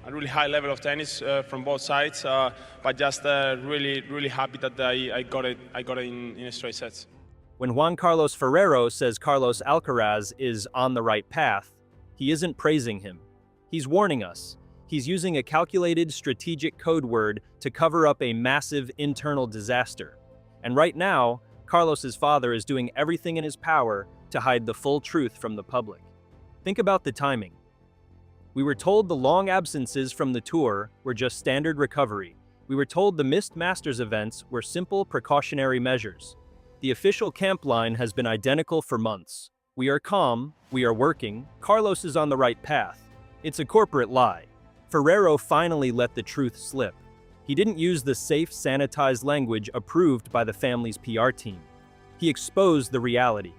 a really high level of tennis from both sides, but just really happy that I got it in straight sets. When Juan Carlos Ferrero says Carlos Alcaraz is on the right path, he isn't praising him. He's warning us. He's using a calculated, strategic code word to cover up a massive internal disaster. And right now, Carlos's father is doing everything in his power to hide the full truth from the public. Think about the timing. We were told the long absences from the tour were just standard recovery. We were told the missed Masters events were simple precautionary measures. The official camp line has been identical for months. We are calm, we are working, Carlos is on the right path. It's a corporate lie. Ferrero finally let the truth slip. He didn't use the safe, sanitized language approved by the family's PR team. He exposed the reality.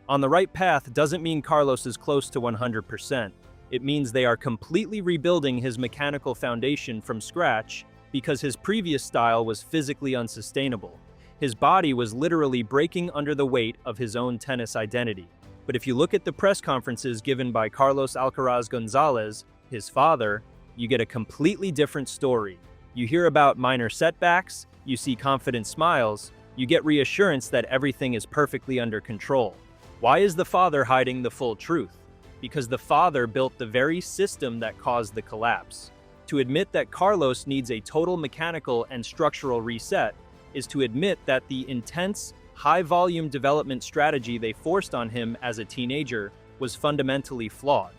On the right path doesn't mean Carlos is close to 100%. It means they are completely rebuilding his mechanical foundation from scratch because his previous style was physically unsustainable. His body was literally breaking under the weight of his own tennis identity. But if you look at the press conferences given by Carlos Alcaraz Gonzalez, his father, you get a completely different story. You hear about minor setbacks, you see confident smiles, you get reassurance that everything is perfectly under control. Why is the father hiding the full truth? Because the father built the very system that caused the collapse. To admit that Carlos needs a total mechanical and structural reset is to admit that the intense, high-volume development strategy they forced on him as a teenager was fundamentally flawed.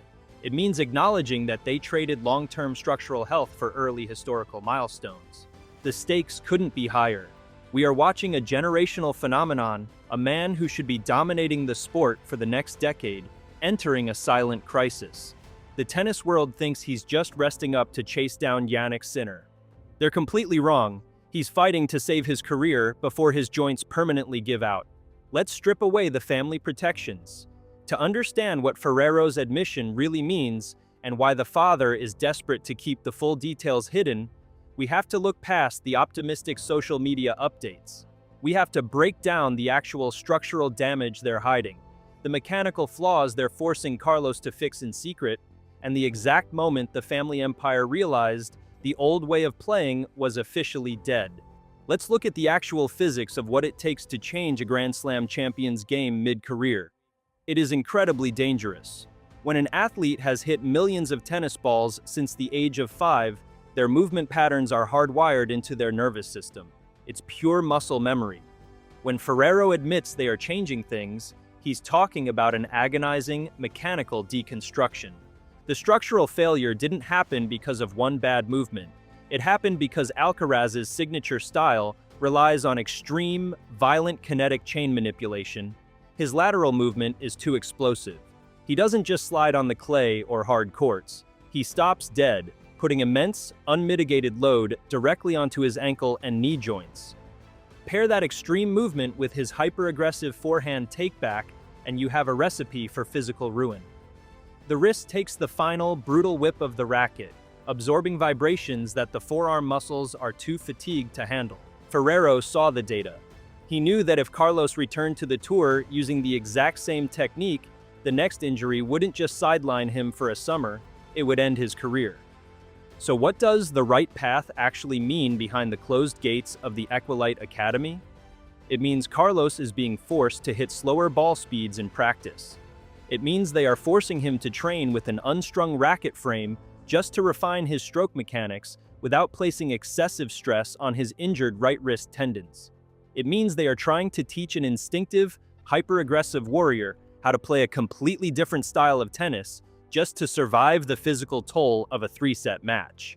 It means acknowledging that they traded long-term structural health for early historical milestones. The stakes couldn't be higher. We are watching a generational phenomenon, a man who should be dominating the sport for the next decade, entering a silent crisis. The tennis world thinks he's just resting up to chase down Jannik Sinner. They're completely wrong. He's fighting to save his career before his joints permanently give out. Let's strip away the family protections. To understand what Ferrero's admission really means and why the father is desperate to keep the full details hidden, we have to look past the optimistic social media updates. We have to break down the actual structural damage they're hiding, the mechanical flaws they're forcing Carlos to fix in secret, and the exact moment the family empire realized the old way of playing was officially dead. Let's look at the actual physics of what it takes to change a Grand Slam champion's game mid-career. It is incredibly dangerous. When an athlete has hit millions of tennis balls since the age of 5, their movement patterns are hardwired into their nervous system. It's pure muscle memory. When Ferrero admits they are changing things, he's talking about an agonizing, mechanical deconstruction. The structural failure didn't happen because of one bad movement. It happened because Alcaraz's signature style relies on extreme, violent kinetic chain manipulation. His lateral movement is too explosive. He doesn't just slide on the clay or hard courts. He stops dead, putting immense, unmitigated load directly onto his ankle and knee joints. Pair that extreme movement with his hyper-aggressive forehand takeback, and you have a recipe for physical ruin. The wrist takes the final, brutal whip of the racket, absorbing vibrations that the forearm muscles are too fatigued to handle. Ferrero saw the data. He knew that if Carlos returned to the tour using the exact same technique, the next injury wouldn't just sideline him for a summer, it would end his career. So what does the right path actually mean behind the closed gates of the Equilite Academy? It means Carlos is being forced to hit slower ball speeds in practice. It means they are forcing him to train with an unstrung racket frame just to refine his stroke mechanics without placing excessive stress on his injured right wrist tendons. It means they are trying to teach an instinctive, hyper-aggressive warrior how to play a completely different style of tennis just to survive the physical toll of a 3-set match.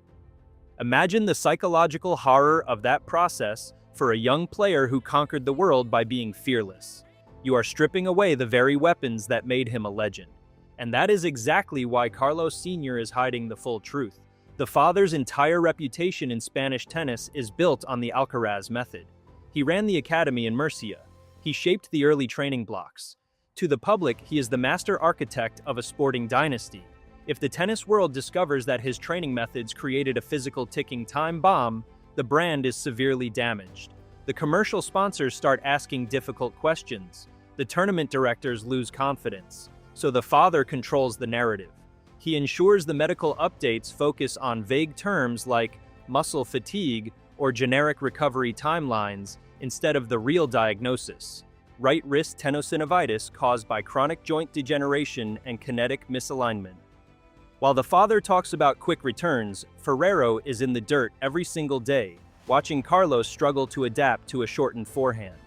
Imagine the psychological horror of that process for a young player who conquered the world by being fearless. You are stripping away the very weapons that made him a legend. And that is exactly why Carlos Sr. is hiding the full truth. The father's entire reputation in Spanish tennis is built on the Alcaraz method. He ran the academy in Murcia. He shaped the early training blocks. To the public, he is the master architect of a sporting dynasty. If the tennis world discovers that his training methods created a physical ticking time bomb, the brand is severely damaged. The commercial sponsors start asking difficult questions. The tournament directors lose confidence. So the father controls the narrative. He ensures the medical updates focus on vague terms like muscle fatigue or generic recovery timelines instead of the real diagnosis: right wrist tenosynovitis caused by chronic joint degeneration and kinetic misalignment. While the father talks about quick returns, Ferrero is in the dirt every single day, watching Carlos struggle to adapt to a shortened forehand.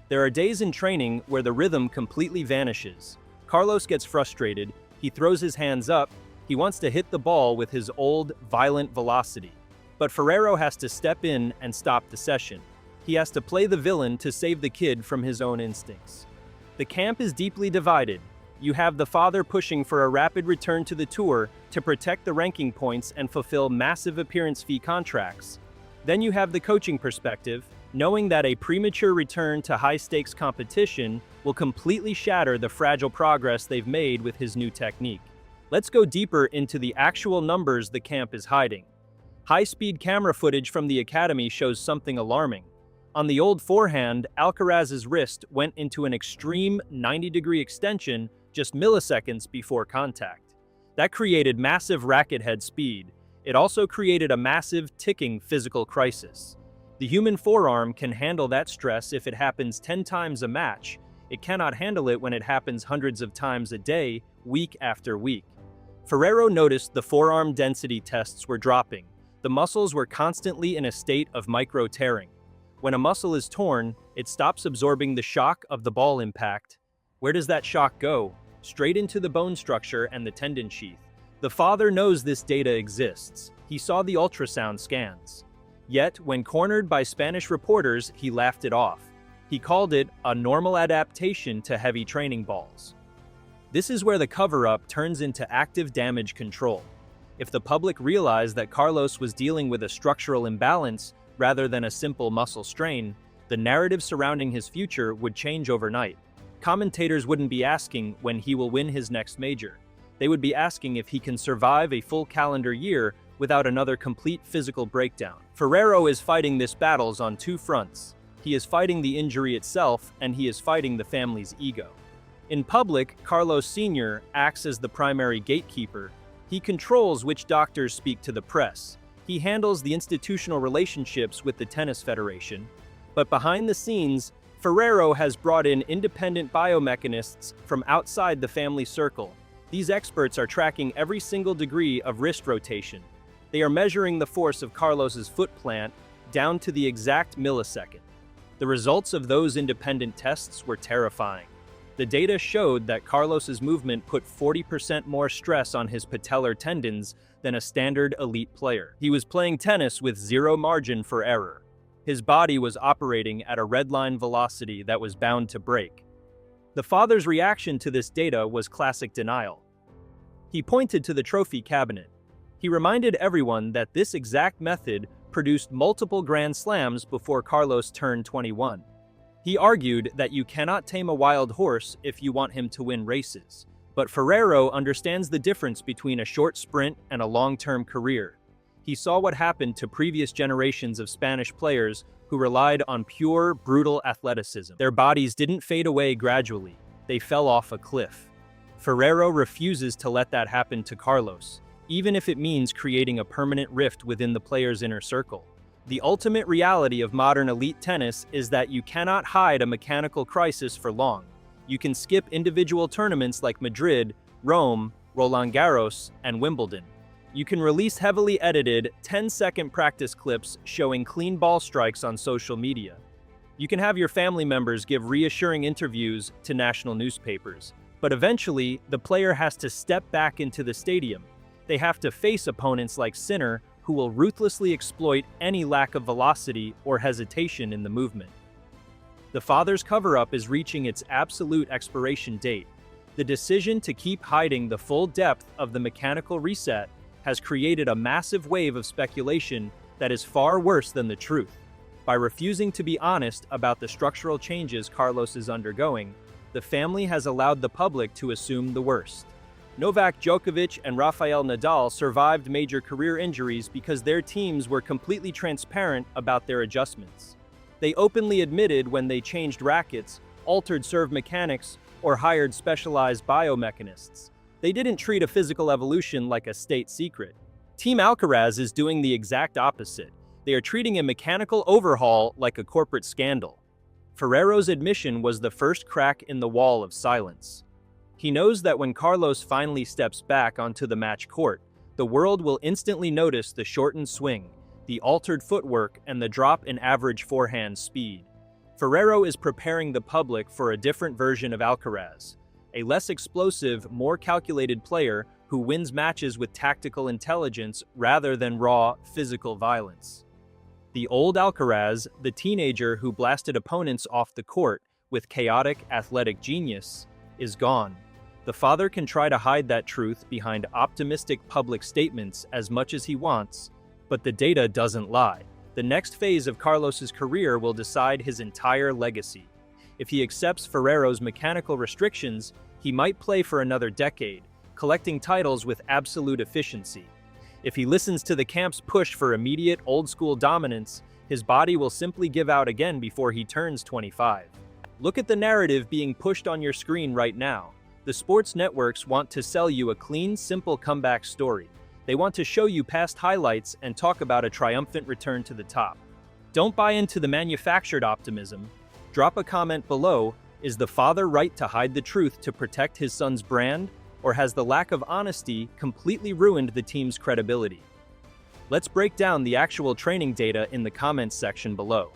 There are days in training where the rhythm completely vanishes. Carlos gets frustrated, he throws his hands up, he wants to hit the ball with his old, violent velocity. But Ferrero has to step in and stop the session. He has to play the villain to save the kid from his own instincts. The camp is deeply divided. You have the father pushing for a rapid return to the tour to protect the ranking points and fulfill massive appearance fee contracts. Then you have the coaching perspective, knowing that a premature return to high-stakes competition will completely shatter the fragile progress they've made with his new technique. Let's go deeper into the actual numbers the camp is hiding. High-speed camera footage from the academy shows something alarming. On the old forehand, Alcaraz's wrist went into an extreme 90-degree extension just milliseconds before contact. That created massive racket head speed. It also created a massive ticking physical crisis. The human forearm can handle that stress if it happens 10 times a match. It cannot handle it when it happens hundreds of times a day, week after week. Ferrero noticed the forearm density tests were dropping. The muscles were constantly in a state of micro-tearing. When a muscle is torn, it stops absorbing the shock of the ball impact. Where does that shock go? Straight into the bone structure and the tendon sheath. The father knows this data exists. He saw the ultrasound scans. Yet, when cornered by Spanish reporters, he laughed it off. He called it a normal adaptation to heavy training balls. This is where the cover-up turns into active damage control. If the public realized that Carlos was dealing with a structural imbalance rather than a simple muscle strain, the narrative surrounding his future would change overnight. Commentators wouldn't be asking when he will win his next major. They would be asking if he can survive a full calendar year without another complete physical breakdown. Ferrero is fighting this battles on two fronts. He is fighting the injury itself, and he is fighting the family's ego. In public, Carlos Sr. acts as the primary gatekeeper. He controls which doctors speak to the press. He handles the institutional relationships with the tennis federation. But behind the scenes, Ferrero has brought in independent biomechanists from outside the family circle. These experts are tracking every single degree of wrist rotation. They are measuring the force of Carlos's foot plant down to the exact millisecond. The results of those independent tests were terrifying. The data showed that Carlos's movement put 40% more stress on his patellar tendons than a standard elite player. He was playing tennis with zero margin for error. His body was operating at a redline velocity that was bound to break. The father's reaction to this data was classic denial. He pointed to the trophy cabinet. He reminded everyone that this exact method produced multiple Grand Slams before Carlos turned 21. He argued that you cannot tame a wild horse if you want him to win races. But Ferrero understands the difference between a short sprint and a long-term career. He saw what happened to previous generations of Spanish players who relied on pure, brutal athleticism. Their bodies didn't fade away gradually. They fell off a cliff. Ferrero refuses to let that happen to Carlos, even if it means creating a permanent rift within the player's inner circle. The ultimate reality of modern elite tennis is that you cannot hide a mechanical crisis for long. You can skip individual tournaments like Madrid, Rome, Roland Garros, and Wimbledon. You can release heavily edited 10-second practice clips showing clean ball strikes on social media. You can have your family members give reassuring interviews to national newspapers. But eventually, the player has to step back into the stadium. They have to face opponents like Sinner, who will ruthlessly exploit any lack of velocity or hesitation in the movement. The father's cover-up is reaching its absolute expiration date. The decision to keep hiding the full depth of the mechanical reset has created a massive wave of speculation that is far worse than the truth. By refusing to be honest about the structural changes Carlos is undergoing, the family has allowed the public to assume the worst. Novak Djokovic and Rafael Nadal survived major career injuries because their teams were completely transparent about their adjustments. They openly admitted when they changed rackets, altered serve mechanics, or hired specialized biomechanists. They didn't treat a physical evolution like a state secret. Team Alcaraz is doing the exact opposite. They are treating a mechanical overhaul like a corporate scandal. Ferrero's admission was the first crack in the wall of silence. He knows that when Carlos finally steps back onto the match court, the world will instantly notice the shortened swing, the altered footwork, and the drop in average forehand speed. Ferrero is preparing the public for a different version of Alcaraz, a less explosive, more calculated player who wins matches with tactical intelligence rather than raw, physical violence. The old Alcaraz, the teenager who blasted opponents off the court with chaotic, athletic genius, is gone. The father can try to hide that truth behind optimistic public statements as much as he wants, but the data doesn't lie. The next phase of Carlos's career will decide his entire legacy. If he accepts Ferrero's mechanical restrictions, he might play for another decade, collecting titles with absolute efficiency. If he listens to the camp's push for immediate old-school dominance, his body will simply give out again before he turns 25. Look at the narrative being pushed on your screen right now. The sports networks want to sell you a clean, simple comeback story. They want to show you past highlights and talk about a triumphant return to the top. Don't buy into the manufactured optimism. Drop a comment below. Is the father right to hide the truth to protect his son's brand, or has the lack of honesty completely ruined the team's credibility? Let's break down the actual training data in the comments section below.